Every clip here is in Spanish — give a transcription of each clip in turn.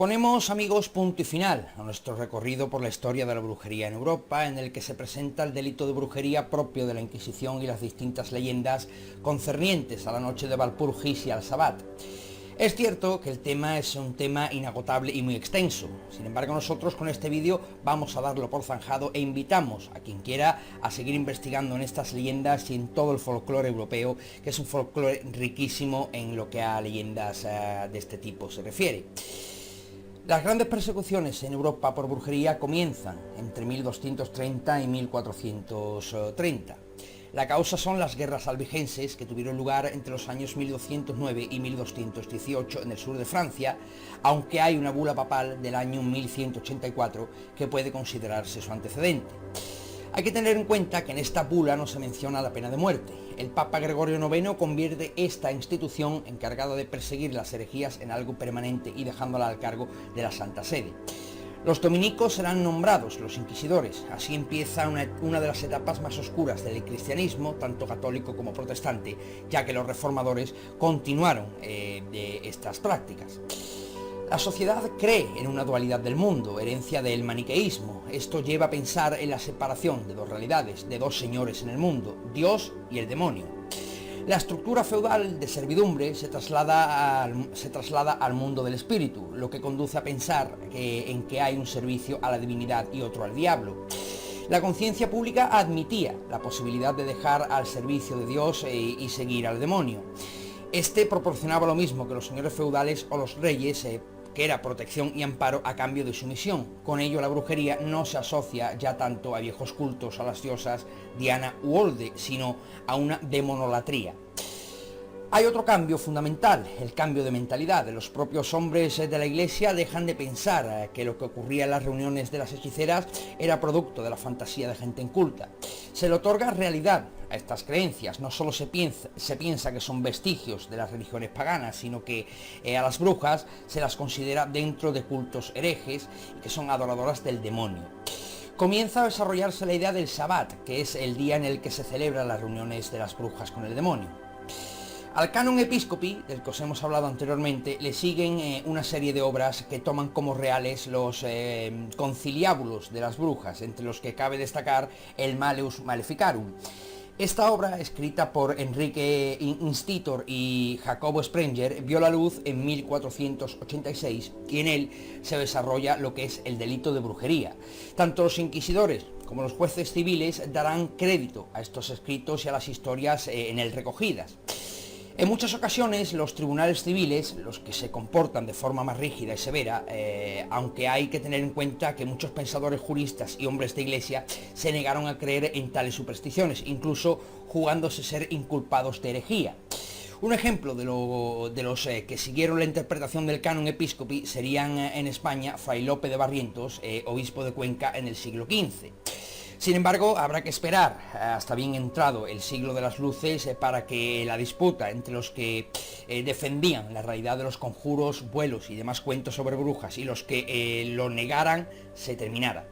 Ponemos, amigos, punto y final a nuestro recorrido por la historia de la brujería en Europa, en el que se presenta el delito de brujería propio de la Inquisición y las distintas leyendas concernientes a la noche de Walpurgis y al Sabbat. Es cierto que el tema es un tema inagotable y muy extenso, sin embargo nosotros con este vídeo vamos a darlo por zanjado e invitamos a quien quiera a seguir investigando en estas leyendas y en todo el folclore europeo, que es un folclore riquísimo en lo que a leyendas de este tipo se refiere. Las grandes persecuciones en Europa por brujería comienzan entre 1230 y 1430. La causa son las guerras albigenses que tuvieron lugar entre los años 1209 y 1218 en el sur de Francia, aunque hay una bula papal del año 1184 que puede considerarse su antecedente. Hay que tener en cuenta que en esta bula no se menciona la pena de muerte. El Papa Gregorio IX convierte esta institución encargada de perseguir las herejías en algo permanente y dejándola al cargo de la Santa Sede. Los dominicos serán nombrados los inquisidores. Así empieza una de las etapas más oscuras del cristianismo, tanto católico como protestante, ya que los reformadores continuaron de estas prácticas. La sociedad cree en una dualidad del mundo, herencia del maniqueísmo. Esto lleva a pensar en la separación de dos realidades, de dos señores en el mundo, Dios y el demonio. La estructura feudal de servidumbre se traslada al mundo del espíritu, lo que conduce a pensar en que hay un servicio a la divinidad y otro al diablo. La conciencia pública admitía la posibilidad de dejar al servicio de Dios y seguir al demonio. Este proporcionaba lo mismo que los señores feudales o los reyes, que era protección y amparo a cambio de sumisión. Con ello la brujería no se asocia ya tanto a viejos cultos a las diosas Diana u Olde, sino a una demonolatría. Hay otro cambio fundamental, el cambio de mentalidad. Los propios hombres de la Iglesia dejan de pensar que lo que ocurría en las reuniones de las hechiceras era producto de la fantasía de gente inculta. Se le otorga realidad a estas creencias. No solo se piensa que son vestigios de las religiones paganas, sino que a las brujas se las considera dentro de cultos herejes y que son adoradoras del demonio. Comienza a desarrollarse la idea del Sabbat, que es el día en el que se celebran las reuniones de las brujas con el demonio. Al canon episcopi, del que os hemos hablado anteriormente, le siguen una serie de obras que toman como reales los conciliábulos de las brujas, entre los que cabe destacar el Malleus Maleficarum. Esta obra, escrita por Enrique Institor y Jacobo Sprenger, vio la luz en 1486 y en él se desarrolla lo que es el delito de brujería. Tanto los inquisidores como los jueces civiles darán crédito a estos escritos y a las historias en él recogidas. En muchas ocasiones los tribunales civiles, los que se comportan de forma más rígida y severa, aunque hay que tener en cuenta que muchos pensadores juristas y hombres de iglesia se negaron a creer en tales supersticiones, incluso jugándose ser inculpados de herejía. Un ejemplo de los que siguieron la interpretación del canon episcopi serían en España Fray Lope de Barrientos, obispo de Cuenca en el siglo XV. Sin embargo, habrá que esperar hasta bien entrado el siglo de las luces para que la disputa entre los que defendían la realidad de los conjuros, vuelos y demás cuentos sobre brujas y los que lo negaran se terminara.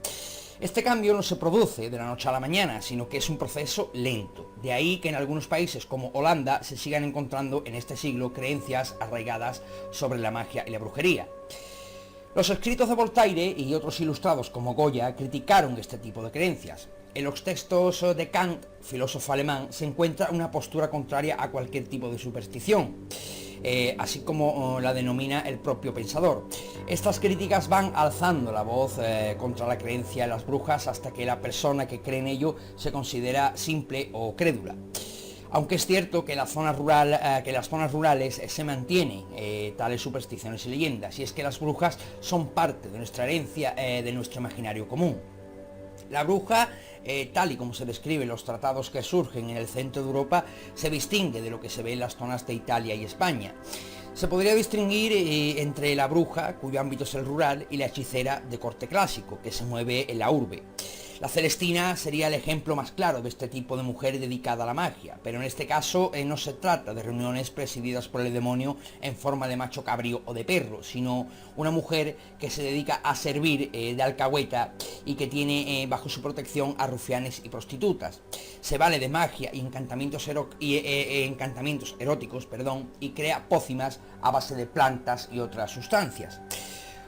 Este cambio no se produce de la noche a la mañana, sino que es un proceso lento. De ahí que en algunos países como Holanda se sigan encontrando en este siglo creencias arraigadas sobre la magia y la brujería. Los escritos de Voltaire y otros ilustrados como Goya criticaron este tipo de creencias. En los textos de Kant, filósofo alemán, se encuentra una postura contraria a cualquier tipo de superstición, así como la denomina el propio pensador. Estas críticas van alzando la voz contra la creencia en las brujas hasta que la persona que cree en ello se considera simple o crédula. Aunque es cierto que en las zonas rurales se mantienen tales supersticiones y leyendas, y es que las brujas son parte de nuestra herencia, de nuestro imaginario común. La bruja, tal y como se describe en los tratados que surgen en el centro de Europa, se distingue de lo que se ve en las zonas de Italia y España. Se podría distinguir entre la bruja, cuyo ámbito es el rural, y la hechicera de corte clásico, que se mueve en la urbe. La Celestina sería el ejemplo más claro de este tipo de mujer dedicada a la magia, pero en este caso no se trata de reuniones presididas por el demonio en forma de macho cabrío o de perro, sino una mujer que se dedica a servir de alcahueta y que tiene bajo su protección a rufianes y prostitutas. Se vale de magia y encantamientos eróticos, y crea pócimas a base de plantas y otras sustancias.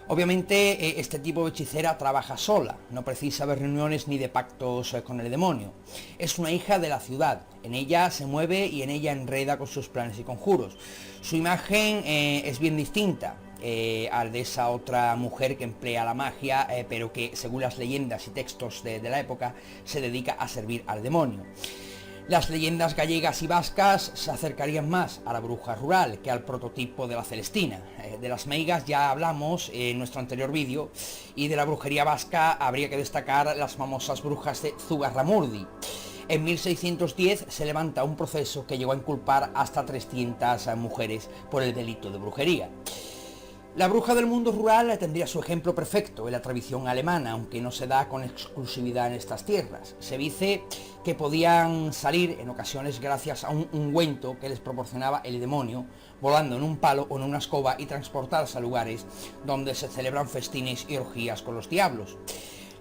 Obviamente este tipo de hechicera trabaja sola, no precisa de reuniones ni de pactos con el demonio. Es una hija de la ciudad, en ella se mueve y en ella enreda con sus planes y conjuros. Su imagen es bien distinta al de esa otra mujer que emplea la magia, pero que según las leyendas y textos de la época se dedica a servir al demonio. Las leyendas gallegas y vascas se acercarían más a la bruja rural que al prototipo de la Celestina. De las meigas ya hablamos en nuestro anterior vídeo, y de la brujería vasca habría que destacar las famosas brujas de Zugarramurdi. En 1610 se levanta un proceso que llegó a inculpar hasta 300 mujeres por el delito de brujería. La bruja del mundo rural tendría su ejemplo perfecto en la tradición alemana, aunque no se da con exclusividad en estas tierras. Se dice que podían salir en ocasiones gracias a un ungüento que les proporcionaba el demonio, volando en un palo o en una escoba y transportarse a lugares donde se celebran festines y orgías con los diablos.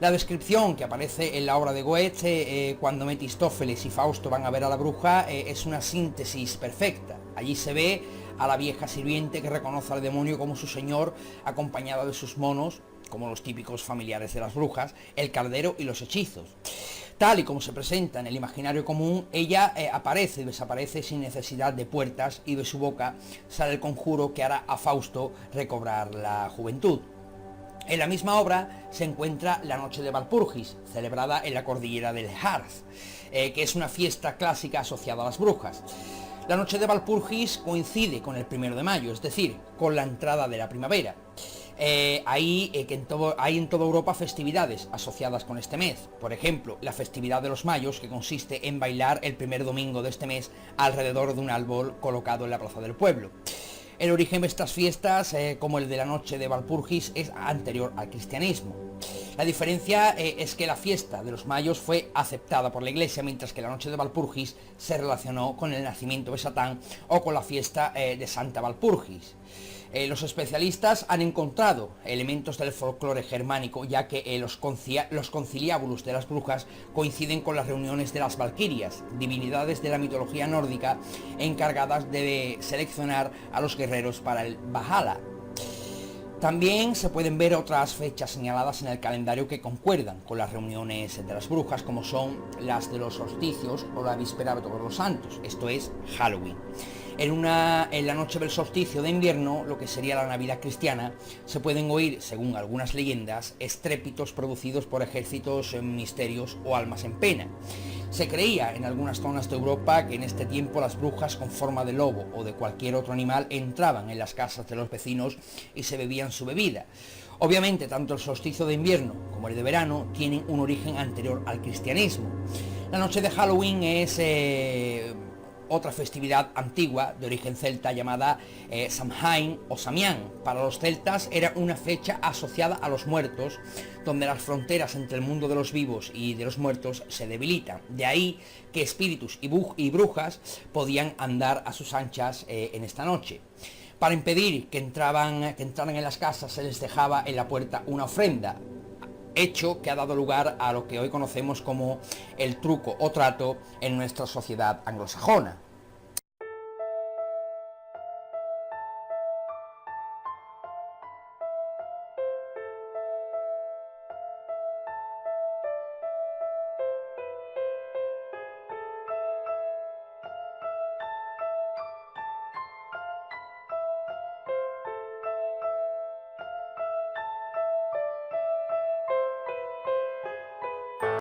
La descripción que aparece en la obra de Goethe cuando Mefistófeles y Fausto van a ver a la bruja es una síntesis perfecta. Allí se ve a la vieja sirviente que reconoce al demonio como su señor, acompañada de sus monos, como los típicos familiares de las brujas, el caldero y los hechizos. Tal y como se presenta en el imaginario común, ella aparece y desaparece sin necesidad de puertas, y de su boca sale el conjuro que hará a Fausto recobrar la juventud. En la misma obra se encuentra la Noche de Walpurgis, celebrada en la cordillera del Harz, que es una fiesta clásica asociada a las brujas. La Noche de Walpurgis coincide con el 1 de mayo, es decir, con la entrada de la primavera. Hay en toda Europa festividades asociadas con este mes. Por ejemplo, la festividad de los mayos, que consiste en bailar el primer domingo de este mes alrededor de un árbol colocado en la plaza del pueblo. El origen de estas fiestas, como el de la Noche de Walpurgis, es anterior al cristianismo. La diferencia es que la fiesta de los mayos fue aceptada por la Iglesia, mientras que la Noche de Walpurgis se relacionó con el nacimiento de Satán o con la fiesta de Santa Walpurgis. Los especialistas han encontrado elementos del folclore germánico, ya que los conciliábulos de las brujas coinciden con las reuniones de las valquirias, divinidades de la mitología nórdica encargadas de seleccionar a los guerreros para el Valhalla. También se pueden ver otras fechas señaladas en el calendario que concuerdan con las reuniones de las brujas, como son las de los solsticios o la víspera de Todos los Santos, esto es Halloween. En la noche del solsticio de invierno, lo que sería la Navidad cristiana, se pueden oír, según algunas leyendas, estrépitos producidos por ejércitos, misterios o almas en pena. Se creía en algunas zonas de Europa que en este tiempo las brujas con forma de lobo o de cualquier otro animal entraban en las casas de los vecinos y se bebían su bebida. Obviamente, tanto el solsticio de invierno como el de verano tienen un origen anterior al cristianismo. La noche de Halloween es otra festividad antigua de origen celta llamada Samhain o Samián. Para los celtas era una fecha asociada a los muertos, donde las fronteras entre el mundo de los vivos y de los muertos se debilitan. De ahí que espíritus y brujas podían andar a sus anchas en esta noche. Para impedir que entraran en las casas, se les dejaba en la puerta una ofrenda, hecho que ha dado lugar a lo que hoy conocemos como el truco o trato en nuestra sociedad anglosajona.